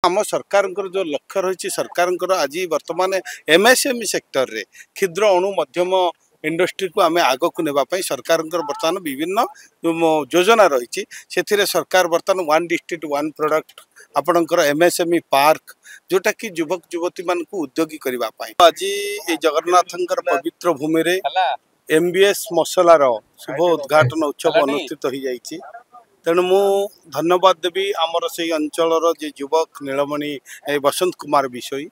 आम सरकार जो लक्ष्य रही सरकार आज वर्तमान एमएसएमई सेक्टर रे क्षुद्र अणु मध्यम इंडस्ट्री को आम आग को नेबाई सरकार बर्तमान विभिन्न योजना रही सरकार बर्तमान वन डिस्ट्रिक्ट वन प्रोडक्ट आपणकर एमएसएमई पार्क जोटा कि युवक युवती मान उद्योगी करने आज ये जगन्नाथ पवित्र भूमि रे एमबीएस मसलार शुभ उद्घाटन उत्सव अनुष्ठित हो जाइए। तेणु मु धन्यवाद देवी आमर से अंचल जे युवक नीलमणि बसंत कुमार विषय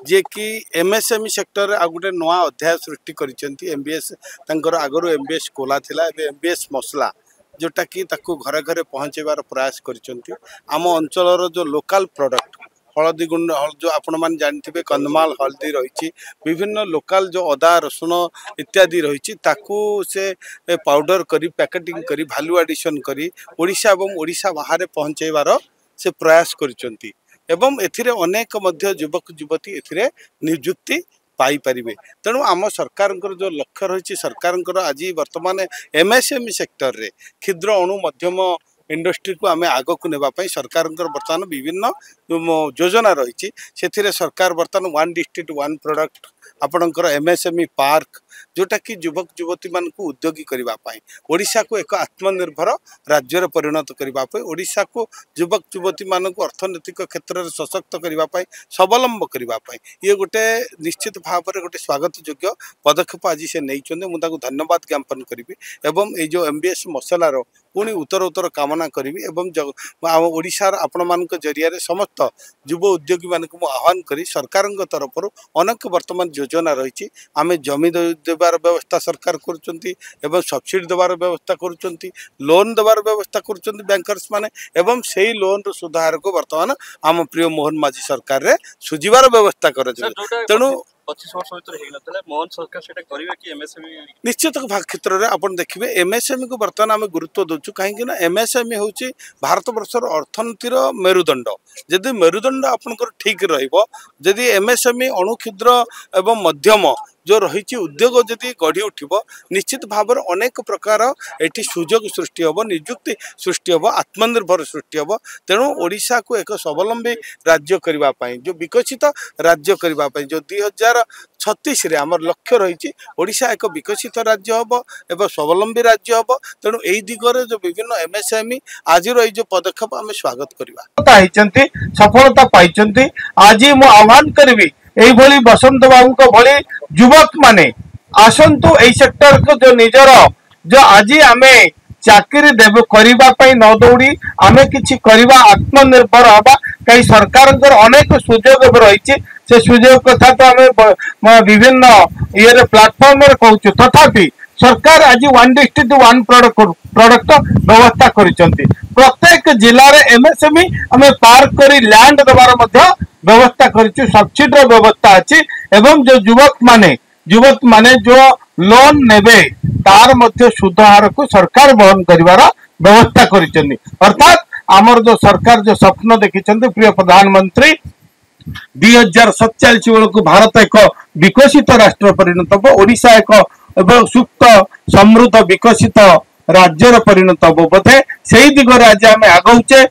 जे कि एमएसएमई सेक्टर आ गोटे नया अध्याय सृष्टि कर एमबीएस आगु एमबीएस कोला थिला एमबीएस मसला जोटा कि घरे घरे पहुँचेबार प्रयास कर आम अंचल जो लोकल प्रोडक्ट हलदी गुंड जो आपण मैंने जानते कंधमाल हल्दी रही विभिन्न लोकल जो अदा रसुण इत्यादि रही से पाउडर करी पैकेटिंग करी वैल्यू एडिशन करी ओडिशा एवं ओडिशा बाहर पहुँचेबार से प्रयास करचंती एवं एथिरे अनेक मध्य युवक युवती एथिरे नियुक्ति पाई परिबे। तेणु आम सरकार जो लक्ष्य रही सरकार आज वर्तमान एमएसएमई सेक्टर रे क्षुद्र अणु मध्यम इंडस्ट्री को आम आग को नेबाई सरकार बर्तमान विभिन्न योजना रही सरकार बर्तमान वन डिस्ट्रिक्ट वन प्रोडक्ट आपणकर एमएसएमई पार्क जोटा कि युवक युवती मान उद्योगी करने ओडिशा को एक आत्मनिर्भर राज्य परिणत करने ओडिशा को युवक युवती मान अर्थनैतिक क्षेत्र में सशक्त करने स्वावलम्ब करने ये गोटे निश्चित भाव में गोटे स्वागत योग्य पदक्षेप आज से नहीं मुझे धन्यवाद ज्ञापन करी एवं ये जो एमबीएस मसलार पुणी उत्तर कामना करी ओडिशार आपण मान जरिया समस्त युव उद्योगी मान आह्वान करी सरकार तरफ अनेक वर्तमान योजना रही आम जमी देवार व्यवस्था सरकार कर सब्सिडी देवार व्यवस्था कर लोन देवार व्यवस्था कर बैंकर्स माने एवं से ही लोन सुधार को वर्तमान आम प्रिय मोहन माझी सरकार रे सुझीवार व्यवस्था कर तेणु 25 वर्ष भर मोहन सरकार सेटा करिवे कि एमएसएमई निश्चित क्षेत्र में आप देखिए एमएसएमई को बर्तमान आम गुरुत्व दौचु कहीं एमएसएमई हूँ भारत वर्षर अर्थनीतिर मेरुदंड जदि मेरुदंड आपंकर ठीक रही एमएसएमई अणु क्षुद्र एवं मध्यम जो रही उद्योग जदि गढ़ी उठब निश्चित भाव में अनेक प्रकार ये सुजोग सृष्टि हम निजुक्ति सृष्टि हम आत्मनिर्भर सृष्टि हम तेणु ओडिशा को एक स्वावलंबी राज्य करने जो विकसित राज्य करने जो 2036 रे आमर लक्ष्य रही ओडिशा एक विकसित राज्य हम एवं स्वावलंबी राज्य हम तेणु यही दिगरे जो विभिन्न एमएसएमई आज जो पदक्षेप आम स्वागत करवा सफलता पाई आज मु आह्वान करी यही बसंत बाबू को भली युवक माने आसंतु ए सेक्टर को जो निजर जो आज आमे चाकरी देव करने न दौड़ी आमे किछि करवा आत्मनिर्भर हवा कई सरकार अनेक सुजोग रही से सुजोग कथा तो आम विभिन्न ये प्लाटफर्म कहूँ तथापि सरकार आज वन डिस्ट्रिक्ट वन प्रोडक्ट व्यवस्था करिसेंती प्रत्येक जिले में एमएसएमई आम पार्क करी लैंड देवार व्यवस्था करिछु सब्सिडी व्यवस्था अच्छी एवं जो युवक माने जो लोन नेबे तार मध्य सुध हार को सरकार बहन करिवार व्यवस्था करिसेंती अर्थात आमर जो सरकार जो स्वप्न देखिसेंती प्रिय प्रधानमंत्री 2047 बेलू भारत एक विकसित राष्ट्र परिणत हो ओडिशा एक सुप्त समृद्ध विकसित राज्यर परिणत हो बोधे से ही दिगरे आज आम आगौचे